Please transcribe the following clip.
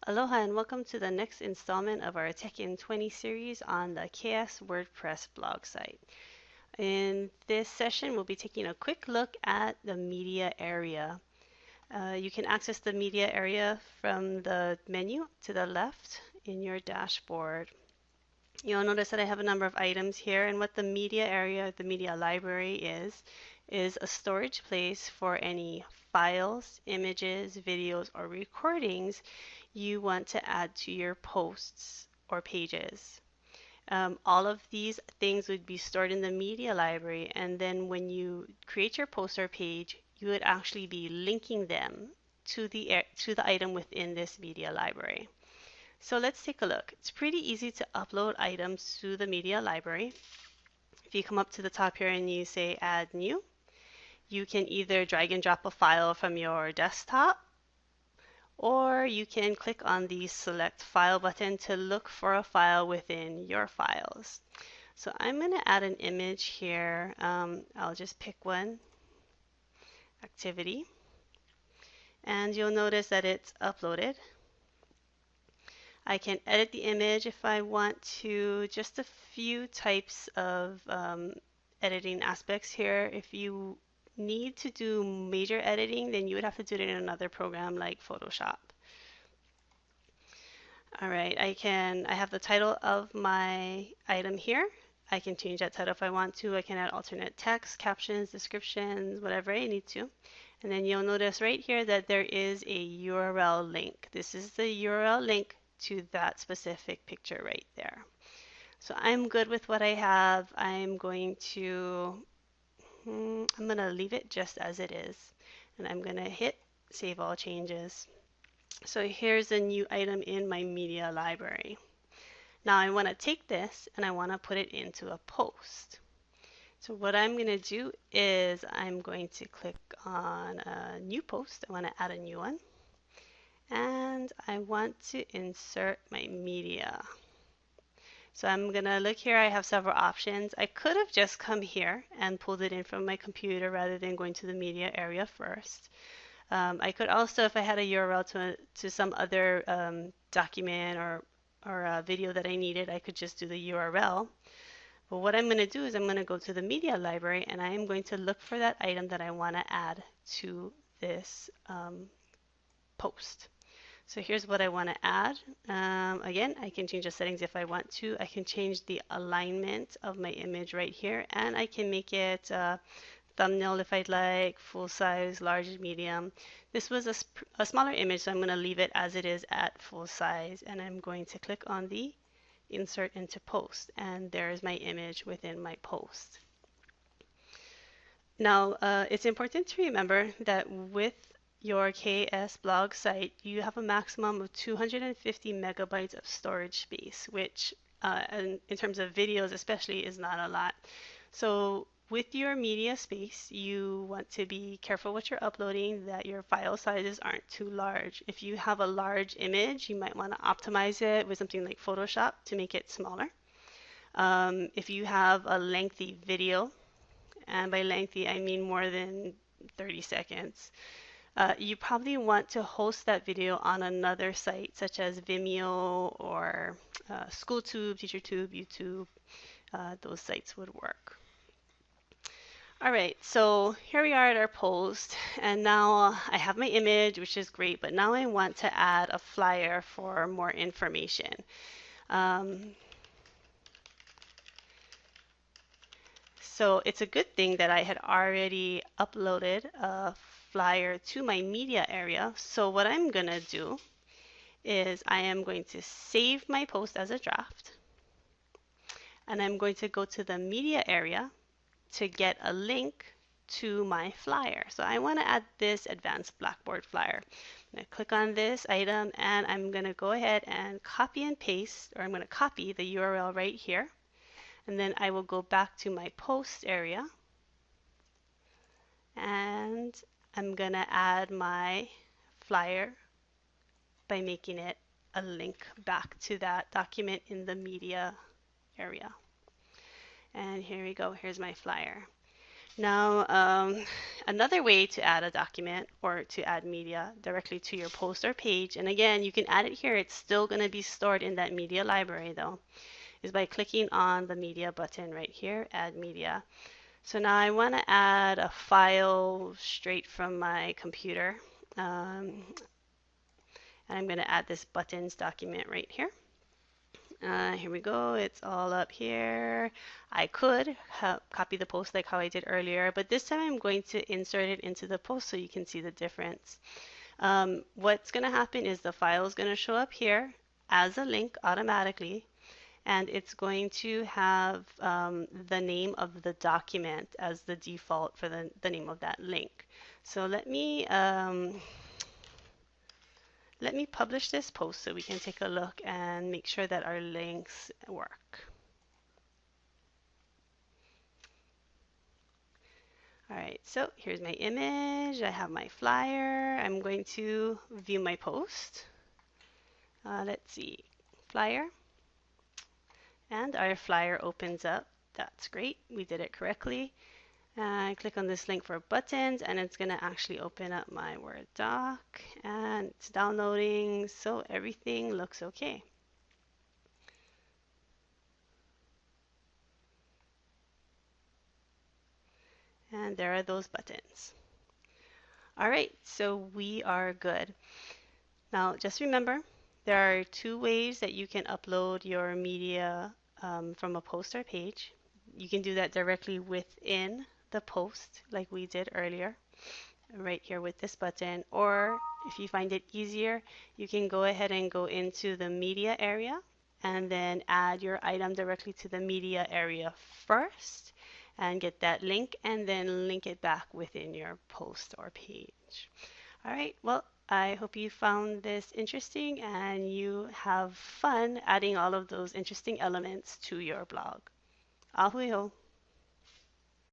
Aloha and welcome to the next installment of our Tech in 20 series on the KS WordPress blog site. In this session, we'll be taking a quick look at the media area. You can access the media area from the menu to the left in your dashboard. You'll notice that I have a number of items here, and what the media area, the media library is a storage place for any files, images, videos, or recordings you want to add to your posts or pages. All of these things would be stored in the media library, and then when you create your post or page, you would actually be linking them to the item within this media library. So let's take a look. It's pretty easy to upload items to the media library. If you come up to the top here and you say add new, you can either drag and drop a file from your desktop, or you can click on the select file button to look for a file within your files. So I'm going to add an image here. I'll just pick one, activity, and you'll notice that it's uploaded. I can edit the image if I want to, just a few types of editing aspects here. If you need to do major editing, then you would have to do it in another program like Photoshop. All right, I have the title of my item here. I can change that title if I want to. I can add alternate text, captions, descriptions, whatever I need to. And then you'll notice right here that there is a URL link. This is the URL link to that specific picture right there. So I'm good with what I have. I'm going to leave it just as it is. And I'm going to hit Save All Changes. So here's a new item in my media library. Now I want to take this and I want to put it into a post. So what I'm going to do is I'm going to click on a new post. I want to add a new one. And I want to insert my media. So I'm going to look here. I have several options. I could have just come here and pulled it in from my computer rather than going to the media area first. I could also, if I had a URL to some other document or a video that I needed, I could just do the URL. But what I'm going to do is I'm going to go to the media library and I am going to look for that item that I want to add to this post. So here's what I want to add. Again, I can change the settings if I want to. I can change the alignment of my image right here, and I can make it thumbnail if I'd like, full size, large, medium. This was a smaller image, so I'm going to leave it as it is at full size, and I'm going to click on the insert into post, and there's my image within my post. Now, it's important to remember that with your KS blog site, you have a maximum of 250 megabytes of storage space, which in terms of videos especially is not a lot. So with your media space, you want to be careful what you're uploading, that your file sizes aren't too large. If you have a large image, you might want to optimize it with something like Photoshop to make it smaller. If you have a lengthy video, and by lengthy I mean more than 30 seconds, you probably want to host that video on another site such as Vimeo or SchoolTube, TeacherTube, YouTube. Those sites would work. All right, so here we are at our post, and now I have my image, which is great, but now I want to add a flyer for more information. So it's a good thing that I had already uploaded a flyer to my media area. So what I'm going to do is I am going to save my post as a draft, and I'm going to go to the media area to get a link to my flyer. So I want to add this advanced Blackboard flyer. I'm going to click on this item and I'm going to go ahead and copy and paste, or I'm going to copy the URL right here. And then I will go back to my post area and I'm going to add my flyer by making it a link back to that document in the media area. And here we go, here's my flyer. Now, another way to add a document or to add media directly to your post or page, and again, you can add it here, it's still going to be stored in that media library though, is by clicking on the media button right here, add media. So now I want to add a file straight from my computer. And I'm going to add this buttons document right here. Here we go. It's all up here. I could copy the post like how I did earlier, but this time I'm going to insert it into the post so you can see the difference. What's going to happen is the file is going to show up here as a link automatically, and it's going to have the name of the document as the default for the name of that link. So let me publish this post so we can take a look and make sure that our links work. All right, so here's my image. I have my flyer. I'm going to view my post. Let's see, flyer. And our flyer opens up. That's great. We did it correctly. I click on this link for buttons and it's going to actually open up my Word doc and it's downloading, so everything looks okay. And there are those buttons. All right, so we are good. Now just remember, there are two ways that you can upload your media from a post or page. You can do that directly within the post like we did earlier, right here with this button, or if you find it easier, you can go ahead and go into the media area and then add your item directly to the media area first and get that link and then link it back within your post or page. All right, well, I hope you found this interesting and you have fun adding all of those interesting elements to your blog. Ahui ho!